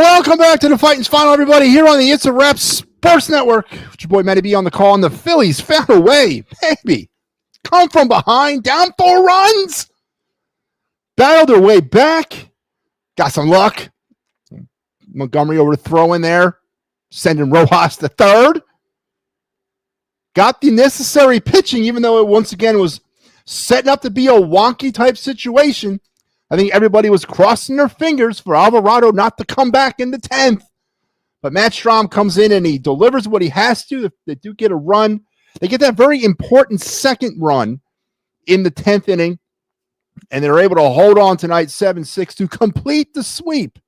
Welcome back to the Fighting's Final, everybody, here on the It's a Rep Sports Network. It's your boy, Matty B, on the call, and the Phillies found a way, baby. Come from behind, down 4 runs. Battled their way back. Got some luck. Montgomery over to throw in there, sending Rojas to third. Got the necessary pitching, even though it once again was setting up to be a wonky type situation. I think everybody was crossing their fingers for Alvarado not to come back in the 10th. But Matt Strahm comes in and he delivers what he has to. They do get a run. They get that very important second run in the 10th inning. And they're able to hold on tonight 7-6 to complete the sweep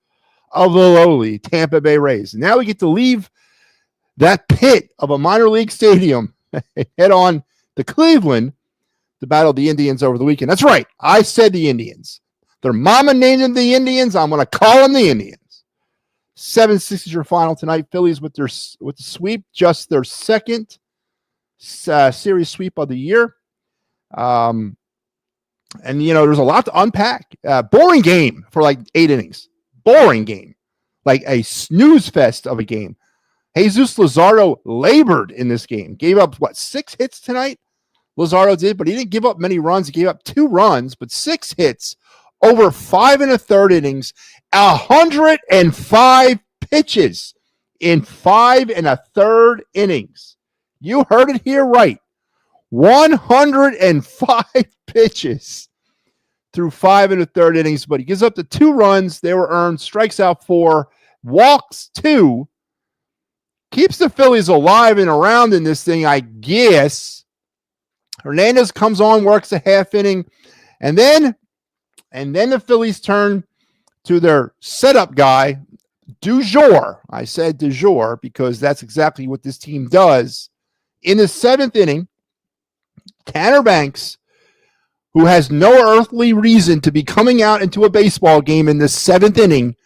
of the lowly Tampa Bay Rays. And now we get to leave that pit of a minor league stadium and head on to Cleveland to battle the Indians over the weekend. That's right. I said the Indians. Their mama named them the Indians. I'm going to call them the Indians. 7-6 is your final tonight. Phillies with the sweep, just their second series sweep of the year. And, you know, there's a lot to unpack. Boring game for like 8 innings. Boring game. Like a snooze fest of a game. Jesus Luzardo labored in this game. Gave up, 6 hits tonight? Luzardo did, but he didn't give up many runs. He gave up 2 runs, but 6 hits. Over 5 1/3 innings, 105 pitches in 5 1/3 innings. You heard it here right. 105 pitches through 5 1/3 innings, but he gives up the 2 runs. They were earned, strikes out 4, walks 2, keeps the Phillies alive and around in this thing, I guess. Hernandez comes on, works a half inning, and then the Phillies turn to their setup guy, du jour. I said du jour because that's exactly what this team does. In the 7th inning, Tanner Banks, who has no earthly reason to be coming out into a baseball game in the 7th inning,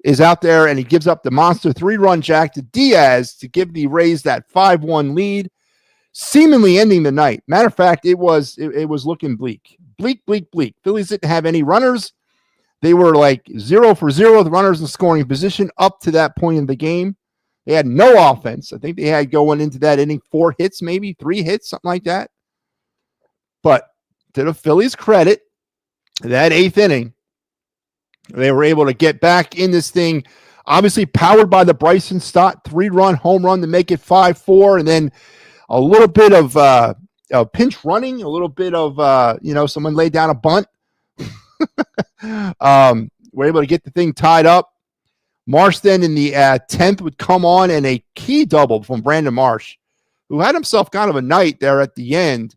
is out there and he gives up the monster 3-run jack to Diaz to give the Rays that 5-1 lead, seemingly ending the night. Matter of fact, it was looking bleak. Bleak. Phillies didn't have any runners. They were like 0 for 0 with runners in scoring position up to that point in the game. They had no offense. I think they had going into that inning 4 hits, maybe 3 hits, something like that. But to the Phillies' credit, that 8th inning, they were able to get back in this thing, obviously powered by the Bryson Stott 3-run home run to make it 5-4, and then a little bit of pinch running, a little bit of, someone laid down a bunt. We're able to get the thing tied up. Marsh then in the 10th would come on, and a key double from Brandon Marsh, who had himself kind of a night there at the end.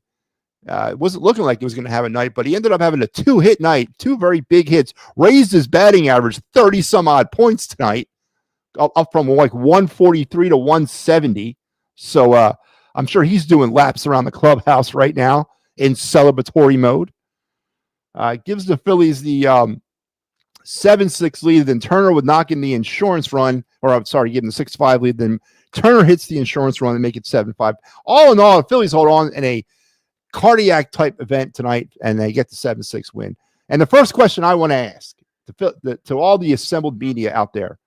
It wasn't looking like he was going to have a night, but he ended up having a 2-hit night, 2 very big hits, raised his batting average 30-some-odd points tonight, up from like 143 to 170. So, I'm sure he's doing laps around the clubhouse right now in celebratory mode. Gives the Phillies the 7-6 lead. Then Turner would knock in the insurance run, give them the 6-5 lead. Then Turner hits the insurance run and make it 7-5. All in all, the Phillies hold on in a cardiac type event tonight, and they get the 7-6 win. And the first question I want to ask to all the assembled media out there,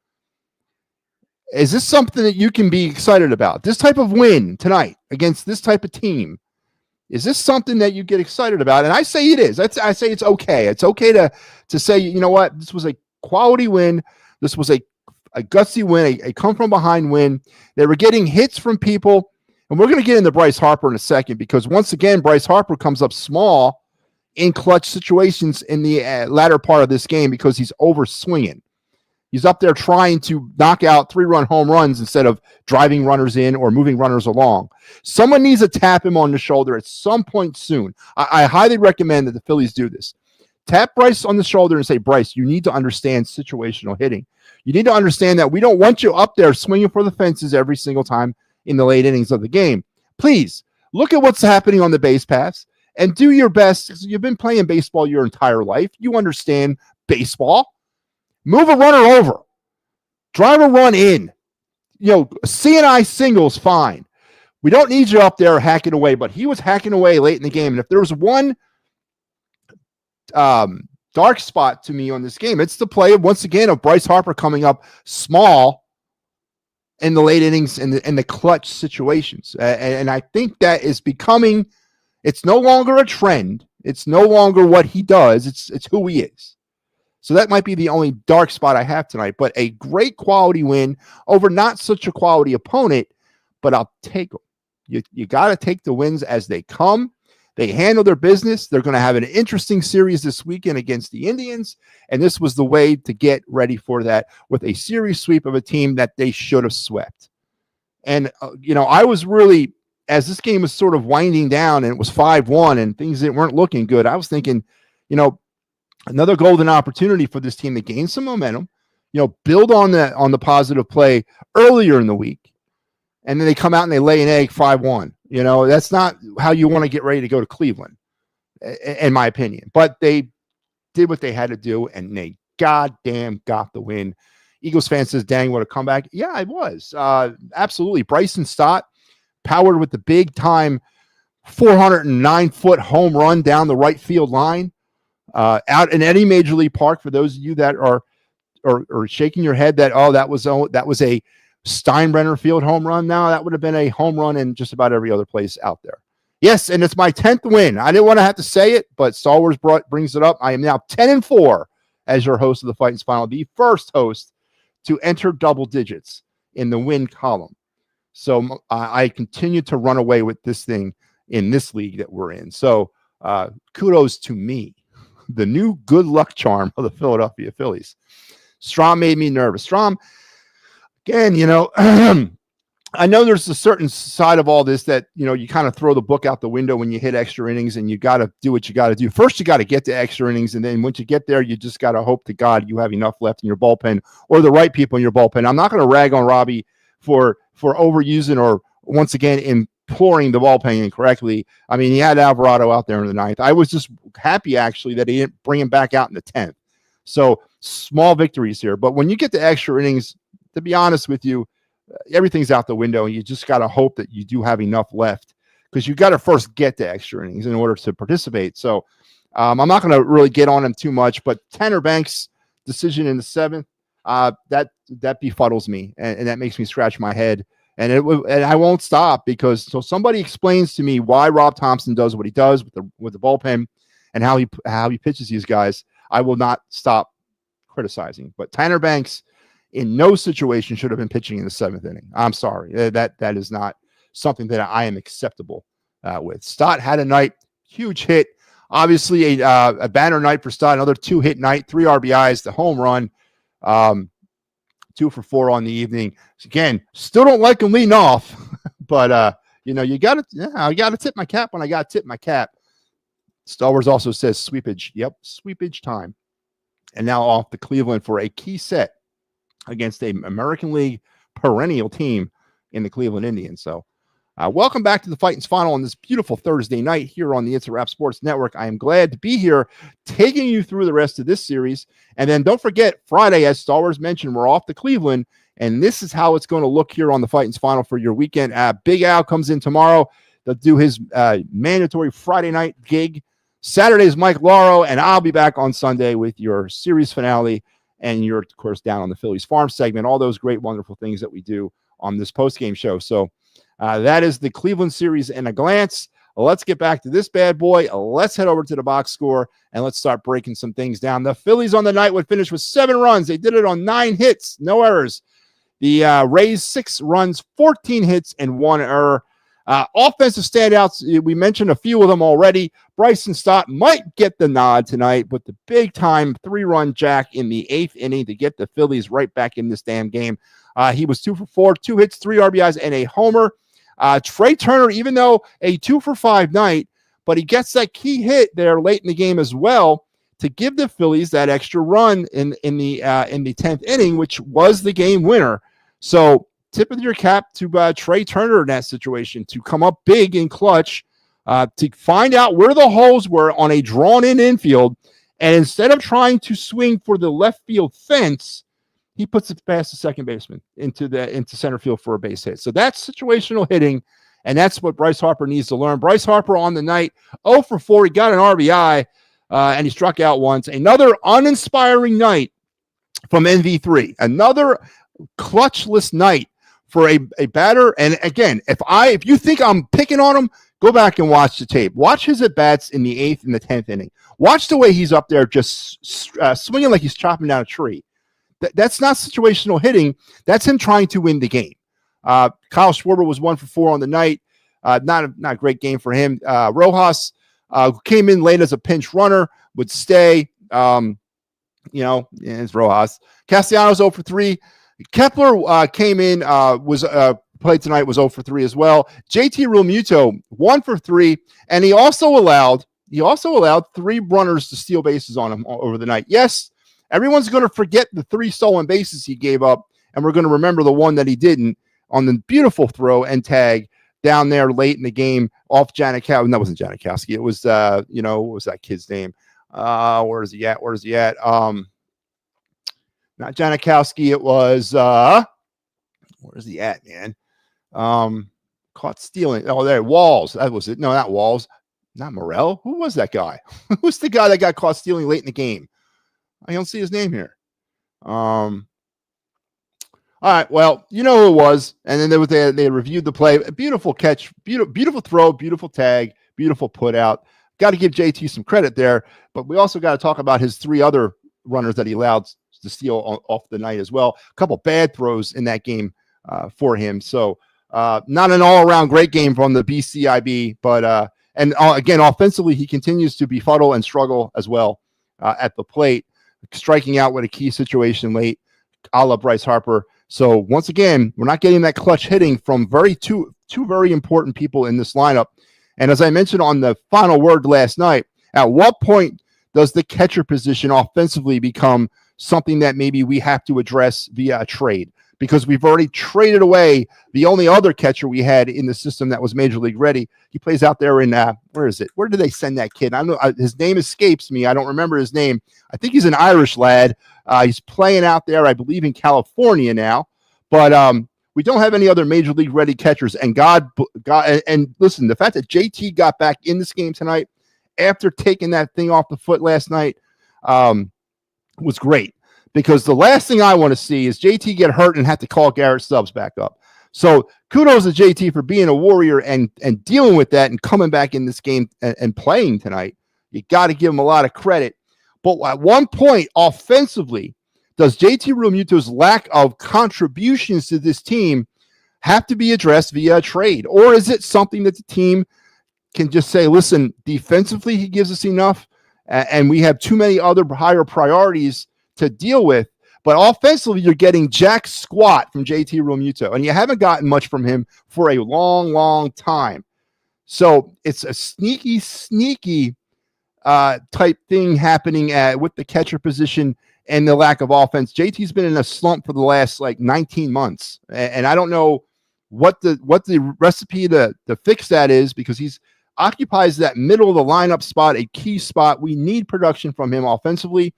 is this something that you can be excited about? This type of win tonight against this type of team, is this something that you get excited about? And I say it is. I say it's okay. It's okay to say, you know what, this was a quality win. This was a gutsy win, a come-from-behind win. They were getting hits from people, and we're going to get into Bryce Harper in a second because, once again, Bryce Harper comes up small in clutch situations in the latter part of this game because he's over-swinging. He's up there trying to knock out 3-run home runs instead of driving runners in or moving runners along. Someone needs to tap him on the shoulder at some point soon. I highly recommend that the Phillies do this. Tap Bryce on the shoulder and say, Bryce, you need to understand situational hitting. You need to understand that we don't want you up there swinging for the fences every single time in the late innings of the game. Please, look at what's happening on the base paths and do your best. You've been playing baseball your entire life. You understand baseball. Move a runner over. Drive a run in. C&I singles, fine. We don't need you up there hacking away, but he was hacking away late in the game. And if there was one dark spot to me on this game. It's the play of, once again, of Bryce Harper coming up small in the late innings and the clutch situations. And I think that is becoming, it's no longer a trend. It's no longer what he does. It's who he is. So that might be the only dark spot I have tonight, but a great quality win over not such a quality opponent, but I'll take them. You got to take the wins as they come. They handle their business. They're going to have an interesting series this weekend against the Indians, and this was the way to get ready for that, with a series sweep of a team that they should have swept. And, I was really, as this game was sort of winding down and it was 5-1 and things that weren't looking good, I was thinking, another golden opportunity for this team to gain some momentum, build on the positive play earlier in the week. And then they come out and they lay an egg 5-1. That's not how you want to get ready to go to Cleveland, in my opinion. But they did what they had to do, and they goddamn got the win. Eagles fan says, dang, what a comeback. Yeah, it was. Absolutely. Bryson Stott powered with the big-time 409-foot home run down the right field line. Out in any major league park, for those of you that are shaking your head that, that was a Steinbrenner Field home run. Now that would have been a home run in just about every other place out there. Yes, and it's my 10th win. I didn't want to have to say it, but Star Wars brings it up. I am now 10-4 as your host of the Fighting's Final, the first host to enter double digits in the win column. So I continue to run away with this thing in this league that we're in. So kudos to me, the new good luck charm of the Philadelphia Phillies. Strom made me nervous. Strom, again, I know there's a certain side of all this that, you kind of throw the book out the window when you hit extra innings, and you got to do what you got to do. First, you got to get to extra innings, and then once you get there, you just got to hope to God you have enough left in your bullpen, or the right people in your bullpen. I'm not going to rag on Robbie for overusing or, once again, imploring the bullpen incorrectly. I mean, he had Alvarado out there in the 9th. I was just happy, actually, that he didn't bring him back out in the 10th. So small victories here. But when you get to extra innings, to be honest with you, everything's out the window, and you just got to hope that you do have enough left, because you got to first get to extra innings in order to participate. So I'm not going to really get on him too much, but Tanner Banks' decision in the 7th, that befuddles me, and that makes me scratch my head. And I won't stop, because so somebody explains to me why Rob Thompson does what he does with the bullpen and how he pitches these guys. I will not stop criticizing. But Tanner Banks, in no situation, should have been pitching in the 7th inning. I'm sorry. That is not something that I am acceptable with. Stott had a night, huge hit. Obviously, a banner night for Stott, another 2-hit night, 3 RBIs, the home run, 2 for 4 on the evening. Again, still don't like him leading off, but you got to, I got to tip my cap when I got to tip my cap. Star Wars also says sweepage. Yep, sweepage time. And now off to Cleveland for a key set against a American League perennial team in the Cleveland Indians. So welcome back to the Fighting's Final on this beautiful Thursday night here on the It's a Wrap Sports Network. I am glad to be here taking you through the rest of this series. And then don't forget, Friday, as Star Wars mentioned, we're off to Cleveland, and this is how it's going to look here on the Fighting's Final for your weekend. Big Al comes in tomorrow. They'll do his mandatory Friday night gig. Saturday's Mike Lauro, and I'll be back on Sunday with your series finale, and you're, of course, down on the Phillies Farm segment, all those great, wonderful things that we do on this postgame show. So that is the Cleveland series in a glance. Let's get back to this bad boy. Let's head over to the box score, and let's start breaking some things down. The Phillies on the night would finish with 7 runs. They did it on 9 hits, no errors. The Rays, 6 runs, 14 hits, and 1 error. Offensive standouts, we mentioned a few of them already. Bryson Stott might get the nod tonight, but the big-time 3-run jack in the 8th inning to get the Phillies right back in this damn game. He was 2 for 4, 2 hits, 3 RBIs, and a homer. Trey Turner, even though a 2 for 5 night, but he gets that key hit there late in the game as well to give the Phillies that extra run in the 10th inning, which was the game winner. So tip of your cap to Trey Turner in that situation to come up big in clutch, to find out where the holes were on a drawn-in infield, and instead of trying to swing for the left field fence, he puts it past the second baseman into center field for a base hit. So that's situational hitting, and that's what Bryce Harper needs to learn. Bryce Harper on the night, 0 for 4. He got an RBI. and he struck out once. Another uninspiring night from NV3. Another clutchless night for a batter. And again, if you think I'm picking on him, go back and watch the tape. Watch his at-bats in the 8th and the 10th inning. Watch the way he's up there just swinging like he's chopping down a tree. That's not situational hitting. That's him trying to win the game. Kyle Schwarber was 1 for 4 on the night. Not a great game for him. Rojas came in late as a pinch runner, would stay. It's Rojas. Castellanos 0 for 3. Kepler came in, was played tonight, was 0 for 3 as well. JT Realmuto 1 for 3, and he also allowed 3 runners to steal bases on him over the night. Yes, everyone's going to forget the 3 stolen bases he gave up, and we're going to remember the one that he didn't on the beautiful throw and tag down there late in the game off Janikowski. That wasn't Janikowski. It was, what was that kid's name? Where is he at? Not Janikowski. It was, where is he at, man? Caught stealing. Oh, there, Walls. That was it. No, not Walls. Not Morel. Who was that guy? Who's the guy that got caught stealing late in the game? I don't see his name here. All right, well, you know who it was. And then they reviewed the play. A beautiful catch, beautiful throw, beautiful tag, beautiful put out. Got to give JT some credit there, but we also got to talk about his 3 other runners that he allowed to steal off the night as well. A couple bad throws in that game for him. So not an all-around great game from the BCIB, but again, offensively, he continues to befuddle and struggle as well at the plate, striking out with a key situation late, a la Bryce Harper. So once again, we're not getting that clutch hitting from two very important people in this lineup. And as I mentioned on the final word last night, at what point does the catcher position offensively become something that maybe we have to address via a trade? Because we've already traded away the only other catcher we had in the system that was Major League ready. He plays out there in, where is it? Where did they send that kid? I don't know. His name escapes me. I don't remember his name. I think he's an Irish lad. He's playing out there, I believe, in California now. But we don't have any other Major League ready catchers. And and listen, the fact that JT got back in this game tonight after taking that thing off the foot last night was great. Because the last thing I want to see is JT get hurt and have to call Garrett Stubbs back up. So kudos to JT for being a warrior and dealing with that and coming back in this game and playing tonight. You got to give him a lot of credit. But at one point, offensively, does JT Realmuto's lack of contributions to this team have to be addressed via a trade? Or is it something that the team can just say, listen, defensively, he gives us enough, and we have too many other higher priorities to deal with, but offensively you're getting jack squat from JT Realmuto, and you haven't gotten much from him for a long time. So it's a sneaky type thing happening with the catcher position and the lack of offense. JT's been in a slump for the last 19 months, and I don't know what the recipe to fix that is, because he's occupies that middle of the lineup spot, a key spot. We need production from him offensively.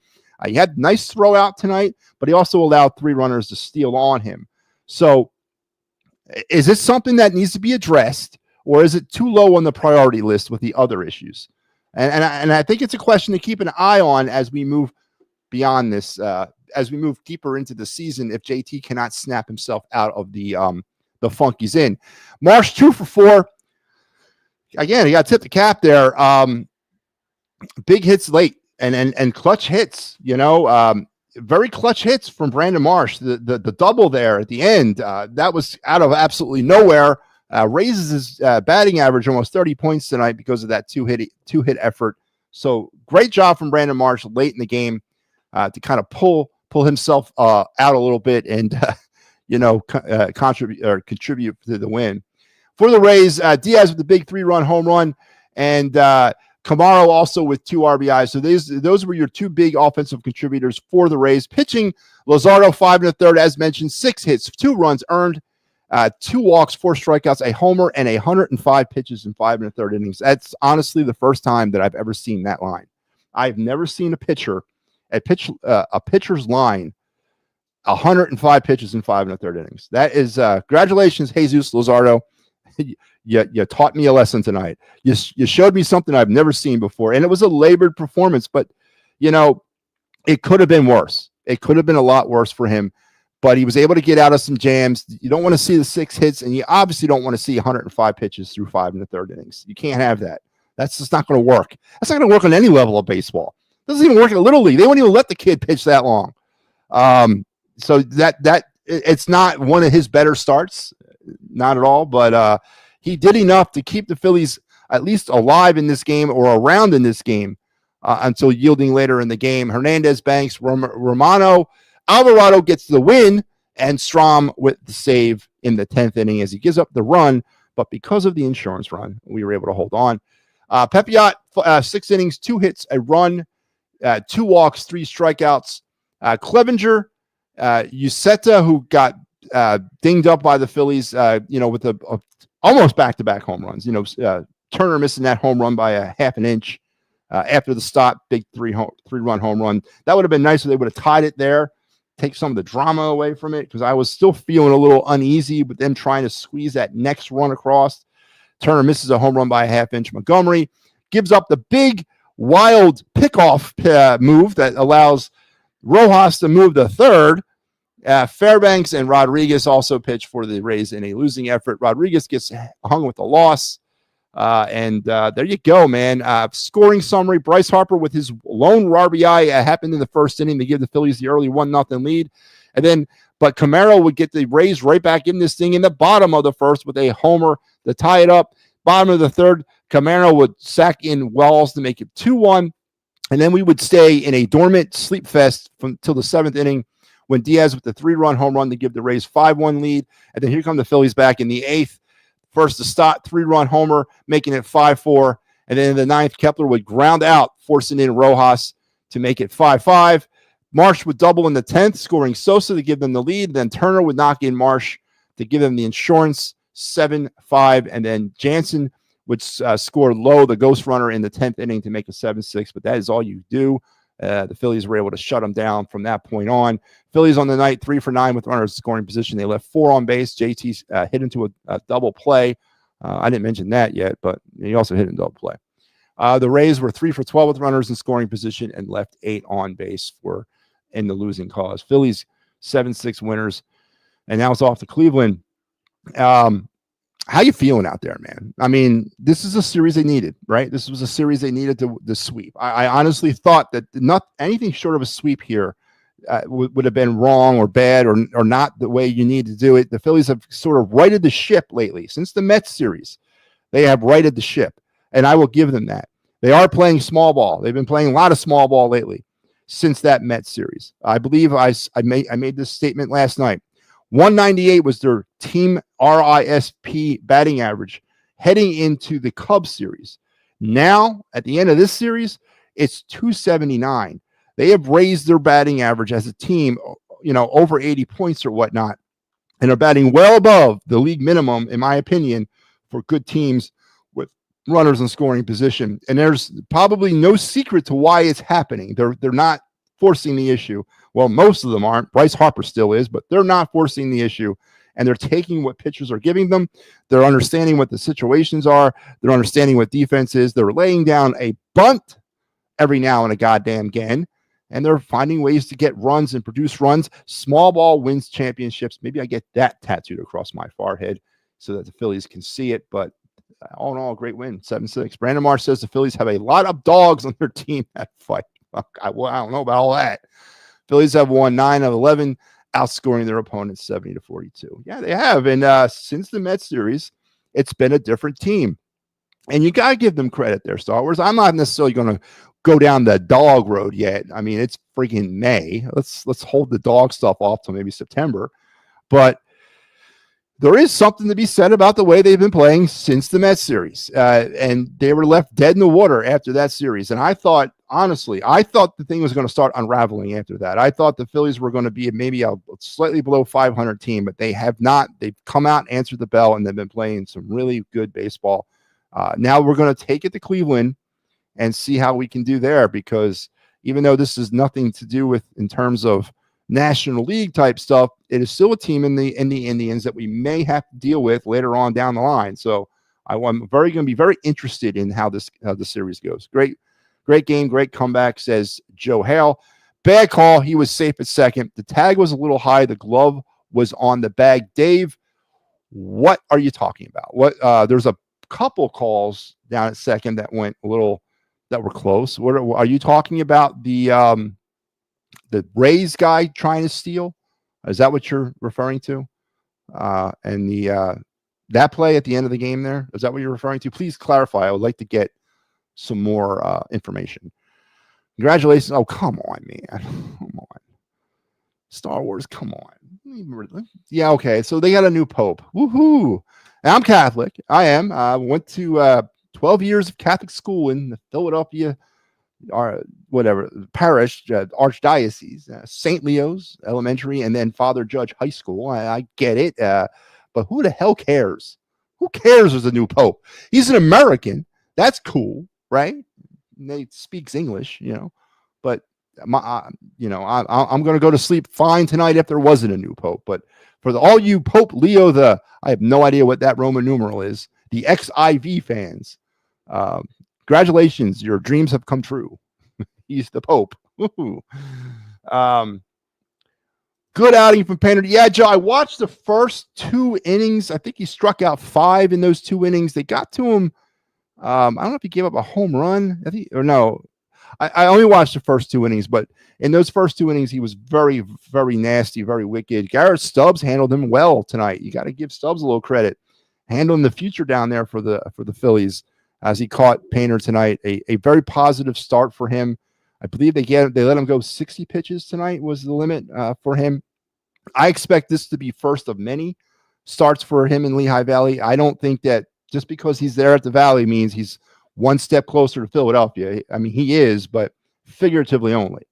He had nice throw out tonight, but he also allowed 3 runners to steal on him. So is this something that needs to be addressed, or is it too low on the priority list with the other issues? And I think it's a question to keep an eye on as we move beyond this, as we move deeper into the season, if JT cannot snap himself out of the funk he's in. Marsh 2 for 4. Again, he got tipped the cap there. Big hits late. And clutch hits, very clutch hits from Brandon Marsh. The double there at the end, that was out of absolutely nowhere. Raises his batting average almost 30 points tonight because of that two hit effort. So great job from Brandon Marsh late in the game to kind of pull himself out a little bit and contribute to the win. For the Rays, Diaz with the big 3-run home run, and Camaro also with 2 RBIs. So those were your 2 big offensive contributors for the Rays. Pitching, Luzardo 5 1/3, as mentioned, 6 hits, 2 runs earned, 2 walks, 4 strikeouts, a homer, and 105 pitches in 5 1/3 innings. That's honestly the first time that I've ever seen that line. I've never seen a pitcher's line 105 pitches in 5 1/3 innings. That is congratulations, Jesus Luzardo. you taught me a lesson tonight. You showed me something I've never seen before. And it was a labored performance, but, it could have been worse. It could have been a lot worse for him, but he was able to get out of some jams. You don't want to see the 6 hits, and you obviously don't want to see 105 pitches through 5 in the 3rd innings. You can't have that. That's just not going to work. That's not going to work on any level of baseball. It doesn't even work in Little League. They won't even let the kid pitch that long. So that it's not one of his better starts, not at all, but he did enough to keep the Phillies at least alive in this game or around in this game until yielding later in the game. Hernandez, Banks, Romano, Alvarado gets the win, and Strom with the save in the 10th inning as he gives up the run, but because of the insurance run, we were able to hold on. Pepiot, 6 innings, 2 hits, a run, 2 walks, 3 strikeouts. Clevenger, Uceta, who got dinged up by the Phillies, with almost back-to-back home runs. Turner missing that home run by a half an inch after the stop, big 3-run home run. That would have been nice if they would have tied it there, take some of the drama away from it, because I was still feeling a little uneasy with them trying to squeeze that next run across. Turner misses a home run by a half inch. Montgomery gives up the big, wild pickoff move that allows Rojas to move to 3rd. Fairbanks and Rodriguez also pitch for the Rays in a losing effort. Rodriguez gets hung with a loss. And there you go, man. Scoring summary: Bryce Harper with his lone RBI happened in the 1st inning to give the Phillies the early 1-0 lead. But Camaro would get the Rays right back in this thing in the bottom of the 1st with a homer to tie it up. Bottom of the 3rd, Camaro would sack in Wells to make it 2-1. And then we would stay in a dormant sleep fest until the 7th inning when Diaz with the 3-run home run to give the Rays 5-1 lead. And then here come the Phillies back in the 8th. First to Stott, 3-run homer, making it 5-4. And then in the 9th, Kepler would ground out, forcing in Rojas to make it 5-5. Marsh would double in the 10th, scoring Sosa to give them the lead. Then Turner would knock in Marsh to give them the insurance, 7-5. And then Jansen would score Lowe, the ghost runner, in the 10th inning to make it 7-6. But that is all you do. The Phillies were able to shut them down from that point on. Phillies on the night, 3 for 9 with runners in scoring position. They left 4 on base. JT hit into a double play. I didn't mention that yet, but he also hit in double play. The Rays were 3 for 12 with runners in scoring position and left 8 on base in the losing cause. Phillies 7-6 winners, and now it's off to Cleveland. How you feeling out there, man? I mean, this is a series they needed, right? This was a series they needed to sweep. I honestly thought that not anything short of a sweep here would have been wrong or bad or not the way you need to do it. The Phillies have sort of righted the ship lately. Since the Mets series, they have righted the ship, and I will give them that. They are playing small ball. They've been playing a lot of small ball lately since that Mets series. I believe I made this statement last night. 198 was their team RISP batting average heading into the Cubs series. Now, at the end of this series, it's 279. They have raised their batting average as a team, over 80 points or whatnot, and are batting well above the league minimum, in my opinion, for good teams with runners in scoring position. And there's probably no secret to why it's happening. They're not forcing the issue. Well, most of them aren't. Bryce Harper still is, but they're not forcing the issue. And they're taking what pitchers are giving them. They're understanding what the situations are. They're understanding what defense is. They're laying down a bunt every now and a goddamn again. And they're finding ways to get runs and produce runs. Small ball wins championships. Maybe I get that tattooed across my forehead so that the Phillies can see it. But all in all, great win, 7-6. Brandon Marsh says the Phillies have a lot of dogs on their team that fight. I don't know about all that. Phillies have won 9 of 11, outscoring their opponents 70-42. Yeah, they have. And since the Mets series, it's been a different team. And you got to give them credit there, Star Wars. I'm not necessarily going to go down the dog road yet. I mean, it's freaking May. Let's hold the dog stuff off till maybe September. But there is something to be said about the way they've been playing since the Mets series. And they were left dead in the water after that series. And I thought, honestly, the thing was going to start unraveling after that. I thought the Phillies were going to be maybe a slightly below 500 team, but they have not. They've come out, answered the bell, and they've been playing some really good baseball. Now we're going to take it to Cleveland and see how we can do there, because even though this is nothing to do with in terms of National League type stuff, it is still a team in the Indians that we may have to deal with later on down the line. So I'm going to be very interested in how the series goes. Great game, great comeback, says Joe Hale. Bad call. He was safe at second. The tag was a little high. The glove was on the bag. Dave, what are you talking about? There's a couple calls down at second that went that were close. What are you talking about? The Rays guy trying to steal? Is that what you're referring to? And that play at the end of the game there, is that what you're referring to? Please clarify. I would like to get some more information. Congratulations. Oh, come on, man. Come on. Star Wars, come on. Yeah, okay. So they got a new pope. Woohoo. I'm Catholic. I am. I went to 12 years of Catholic school in the Philadelphia parish, archdiocese, St. Leo's Elementary, and then Father Judge High School. I get it. But who the hell cares? Who cares there's a new pope? He's an American. That's cool, right? He speaks English, but I'm going to go to sleep fine tonight if there wasn't a new pope. But for all you Pope Leo, I have no idea what that Roman numeral is, the XIV fans, congratulations, your dreams have come true. He's the Pope. Good outing from Painter. Yeah, Joe, I watched the first 2 innings. I think he struck out 5 in those 2 innings. They got to him. I don't know if he gave up a home run. I only watched the first 2 innings, but in those first 2 innings, he was very, very nasty, very wicked. Garrett Stubbs handled him well tonight. You got to give Stubbs a little credit. Handling the future down there for the Phillies as he caught Painter tonight. A very positive start for him. I believe they let him go 60 pitches tonight was the limit for him. I expect this to be first of many starts for him in Lehigh Valley. I don't think that just because he's there at the Valley means he's one step closer to Philadelphia. I mean, he is, but figuratively only.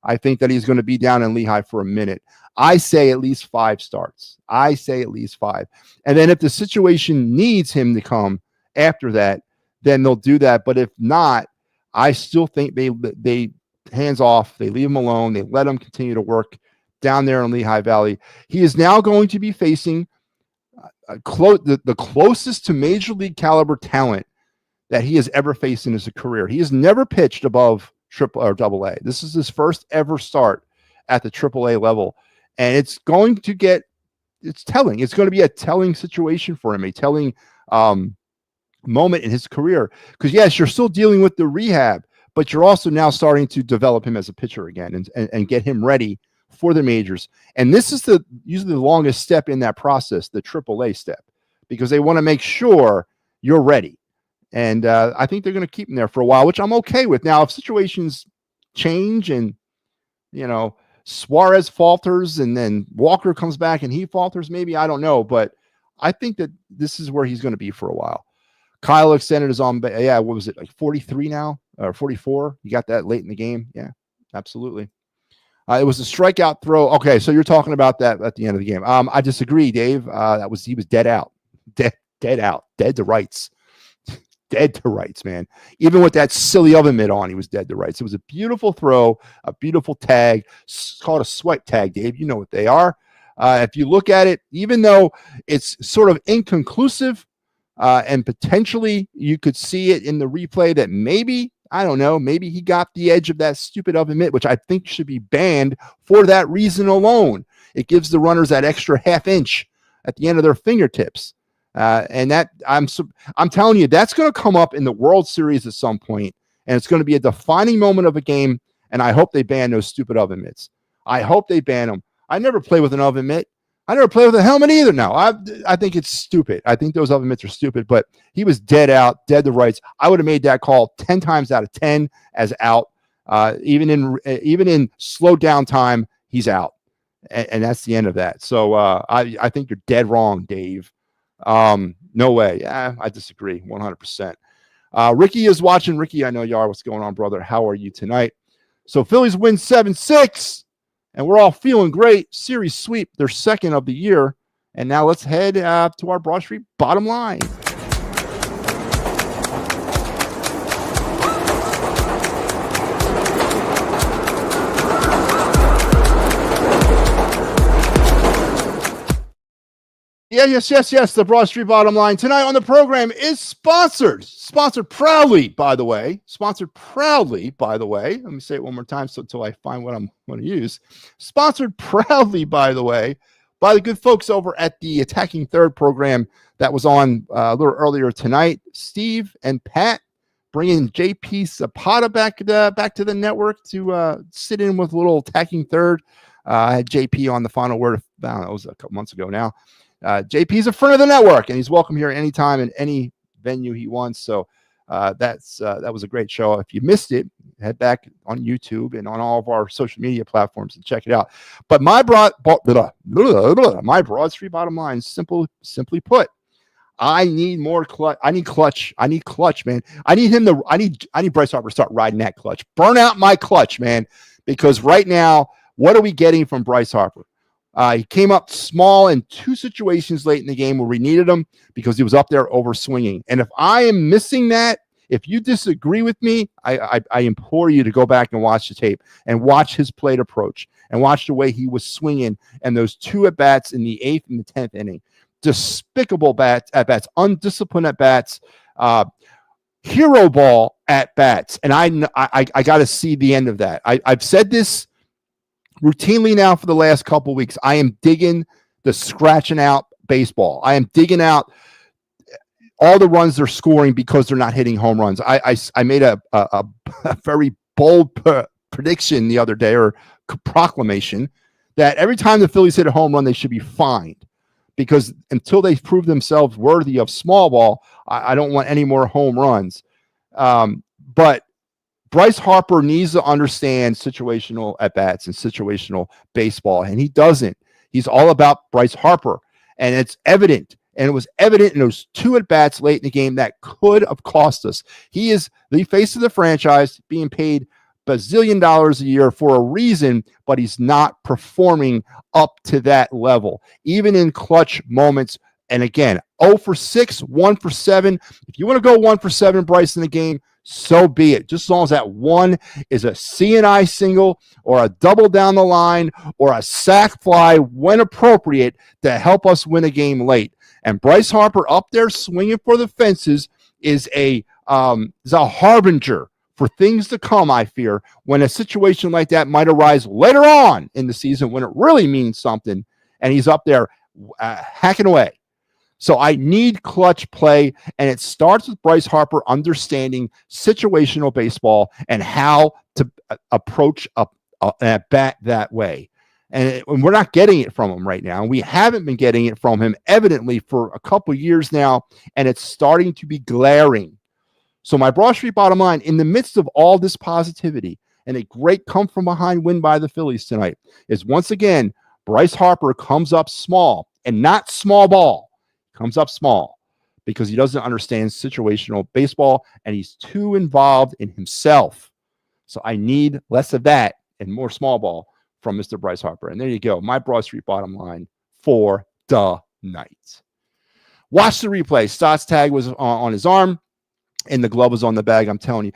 I think that he's going to be down in Lehigh for a minute. I say at least 5 starts. I say at least 5. And then if the situation needs him to come after that, then they'll do that. But if not, I still think they hands off. They leave him alone. They let him continue to work down there in Lehigh Valley. He is now going to be facing the closest to major league caliber talent that he has ever faced in his career. He has never pitched above triple or double A. This is his first ever start at the triple A level. And it's telling. It's going to be a telling situation for him, a telling moment in his career. Because yes, you're still dealing with the rehab, but you're also now starting to develop him as a pitcher again and get him ready for the majors. And this is usually the longest step in that process, the triple A step, because they want to make sure you're ready. And I think they're going to keep him there for a while, which I'm okay with. Now, if situations change and, Suarez falters and then Walker comes back and he falters, maybe, I don't know. But I think that this is where he's going to be for a while. Kyle extended his on. Yeah, what was it, like 43 now or 44? You got that late in the game. Yeah, absolutely. It was a strikeout throw. Okay, so you're talking about that at the end of the game. I disagree, Dave. He was dead out. Dead out. Dead to rights. Dead to rights, man. Even with that silly oven mitt on, he was dead to rights. It was a beautiful throw, a beautiful tag. It's called a swipe tag, Dave. You know what they are. If you look at it, even though it's sort of inconclusive and potentially you could see it in the replay that maybe, I don't know, maybe he got the edge of that stupid oven mitt, which I think should be banned for that reason alone. It gives the runners that extra half inch at the end of their fingertips. And that I'm telling you, that's going to come up in the World Series at some point, and it's going to be a defining moment of a game. And I hope they ban those stupid oven mitts. I hope they ban them. I never play with an oven mitt. I never play with a helmet either. Now I think it's stupid. I think those oven mitts are stupid. But he was dead out, dead to rights. I would have made that call 10 times out of 10 as out. Even in slow down time, he's out, and that's the end of that. So I think you're dead wrong, Dave. No way. Yeah, I disagree 100%. Ricky is watching. Ricky, I know you are. What's going on, brother? How are you tonight? So Phillies win 7-6, and we're all feeling great. Series sweep, their second of the year. And now let's head to our Broad Street bottom line. Yeah, yes. The Broad Street Bottom Line tonight on the program is sponsored proudly, by the way. Let me say it one more time until I find what I'm going to use. Sponsored proudly, by the way, by the good folks over at the Attacking Third program that was on a little earlier tonight. Steve and Pat bringing JP Zapata back to the network to sit in with a little Attacking Third. I had JP on the final word. I don't know, it was a couple months ago now. JP's a friend of the network, and he's welcome here anytime in any venue he wants. So that was a great show. If you missed it, head back on YouTube and on all of our social media platforms and check it out. But my Broad Street Bottom Line, simply put, I need more clutch. I need clutch, man. I need Bryce Harper to start riding that clutch. Burn out my clutch, man. Because right now, what are we getting from Bryce Harper? He came up small in two situations late in the game where we needed him because he was up there over swinging. And if I am missing that, if you disagree with me, I implore you to go back and watch the tape and watch his plate approach and watch the way he was swinging and those two at-bats in the 8th and the 10th inning. Despicable at-bats, undisciplined at-bats, hero ball at-bats. And I got to see the end of that. I've said this routinely now for the last couple of weeks. I am digging the scratching out baseball. I am digging out all the runs they're scoring because they're not hitting home runs. I made a very bold prediction the other day, or proclamation, that every time the Phillies hit a home run, they should be fined, because until they prove themselves worthy of small ball, I don't want any more home runs. But Bryce Harper needs to understand situational at-bats and situational baseball, and he doesn't. He's all about Bryce Harper, and it's evident. And it was evident in those two at-bats late in the game that could have cost us. He is the face of the franchise, being paid bazillion dollars a year for a reason, but he's not performing up to that level, even in clutch moments. And again, 0 for 6, 1 for 7. If you want to go 1 for 7, Bryce, in the game, so be it. Just as long as that one is a C&I single or a double down the line or a sac fly when appropriate to help us win a game late. And Bryce Harper up there swinging for the fences is a harbinger for things to come, I fear, when a situation like that might arise later on in the season when it really means something, and he's up there hacking away. So I need clutch play, and it starts with Bryce Harper understanding situational baseball and how to approach an at-bat that way. And we're not getting it from him right now. We haven't been getting it from him evidently for a couple years now, and it's starting to be glaring. So my Broad Street Bottom Line, in the midst of all this positivity and a great come-from-behind win by the Phillies tonight, is once again, Bryce Harper comes up small, and not small ball. Comes up small because he doesn't understand situational baseball, and he's too involved in himself. So I need less of that and more small ball from Mr. Bryce Harper. And there you go, my Broad Street Bottom Line for the night. Watch the replay. Stott's tag was on his arm, and the glove was on the bag. I'm telling you.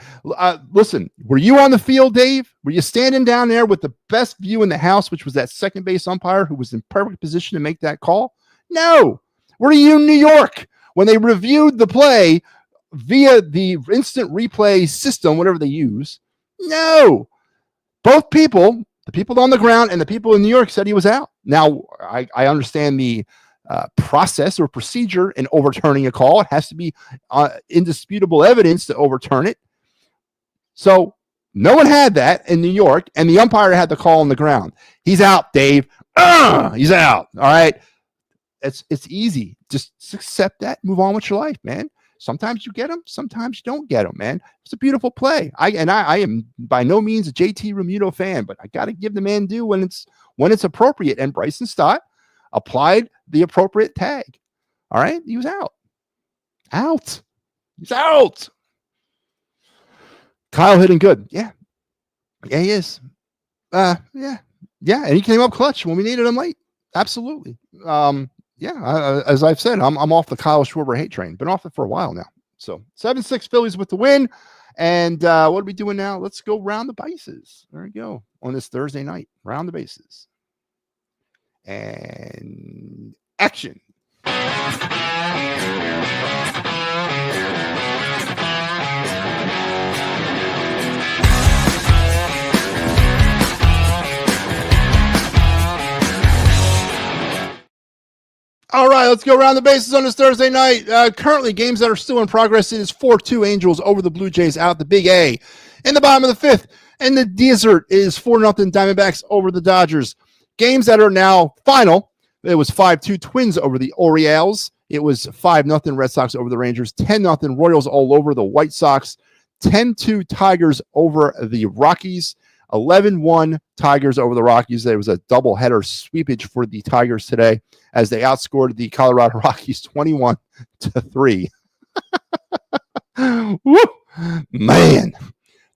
Listen, were you on the field, Dave? Were you standing down there with the best view in the house, which was that second base umpire who was in perfect position to make that call? No. Were you in New York when they reviewed the play via the instant replay system, whatever they use? No. Both people, the people on the ground and the people in New York, said he was out. Now, I understand the process or procedure in overturning a call. It has to be indisputable evidence to overturn it. So no one had that in New York, and the umpire had the call on the ground. He's out, Dave. He's out. All right. It's easy. Just accept that. Move on with your life, man. Sometimes you get them. Sometimes you don't get them, man. It's a beautiful play. I am by no means a JT Realmuto fan, but I got to give the man due when it's appropriate. And Bryson Stott applied the appropriate tag. All right. He was out. He's out. Kyle hitting good. Yeah, he is. Yeah. And he came up clutch when we needed him late. Absolutely. As I've said, I'm off the Kyle Schwarber hate train. Been off it for a while now. So 7-6 Phillies with the win. And what are we doing now? Let's go round the bases. There we go. On this Thursday night, round the bases. And action. All right, let's go around the bases on this Thursday night. Currently, games that are still in progress. It is 4-2 Angels over the Blue Jays out the Big A. In the bottom of the fifth, in the desert, is 4-0 Diamondbacks over the Dodgers. Games that are now final. It was 5-2 Twins over the Orioles. It was 5-0 Red Sox over the Rangers. 10-0 Royals all over the White Sox. 10-2 Tigers over the Rockies. 11-1 Tigers over the Rockies. There was a doubleheader sweepage for the Tigers today as they outscored the Colorado Rockies 21-3. Woo! Man,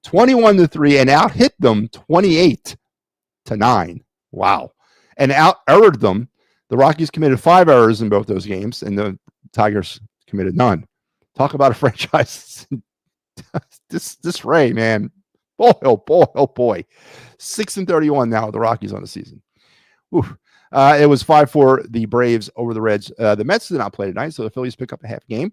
21-3 and out hit them 28-9. Wow. And out errored them. The Rockies committed 5 errors in both those games, and the Tigers committed none. Talk about a franchise disarray, man. Boy. 6-31 now with the Rockies on the season. It was 5-4 the Braves over the Reds. The Mets did not play tonight, so the Phillies pick up a half game.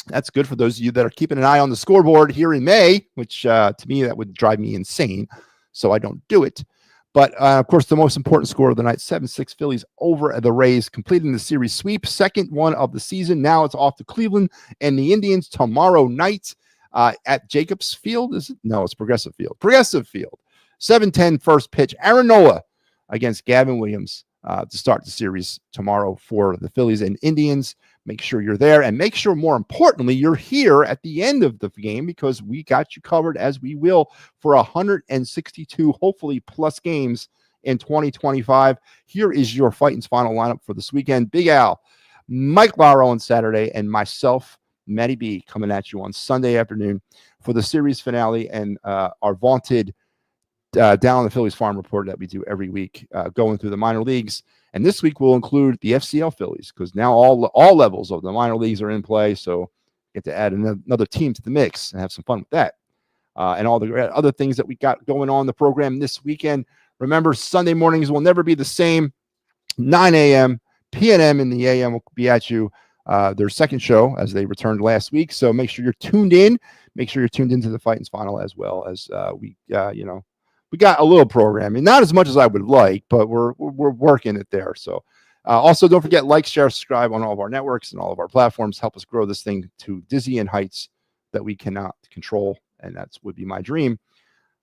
That's good for those of you that are keeping an eye on the scoreboard here in May, which to me, that would drive me insane, so I don't do it. But, of course, the most important score of the night, 7-6 Phillies over the Rays, completing the series sweep, second one of the season. Now it's off to Cleveland and the Indians tomorrow night. At Jacobs Field, is it? No, it's Progressive Field. 7:10 first pitch. Aaron Nola against Gavin Williams to start the series tomorrow for the Phillies and Indians. Make sure you're there, and make sure, more importantly, you're here at the end of the game, because we got you covered, as we will, for 162 hopefully plus games in 2025. Here is your Fighting's final lineup for this weekend. Big Al, Mike Lauro on Saturday, and myself, Matty B, coming at you on Sunday afternoon for the series finale and our vaunted Down on the Phillies Farm report that we do every week, going through the minor leagues. And this week we'll include the FCL Phillies, because now all levels of the minor leagues are in play. So get to add another team to the mix and have some fun with that. And all the other things that we got going on in the program this weekend. Remember, Sunday mornings will never be the same. 9 a.m., PNM in the AM will be at you. Their second show, as they returned last week. So make sure you're tuned in. Make sure you're tuned into the Fighting's Final, as well as we got a little programming, not as much as I would like, but we're working it there. So also don't forget, like, share, subscribe on all of our networks and all of our platforms. Help us grow this thing to dizzying heights that we cannot control, and that would be my dream.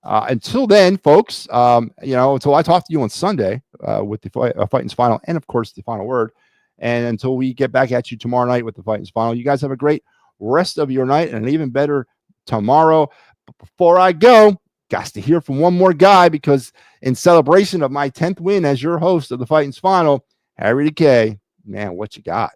Until then, folks, until I talk to you on Sunday with the Fighting's Final, and of course the final word. And until we get back at you tomorrow night with the Fighting's Final, you guys have a great rest of your night and an even better tomorrow. But before I go, got to hear from one more guy, because in celebration of my 10th win as your host of the Fighting's Final, Harry the K, man, what you got?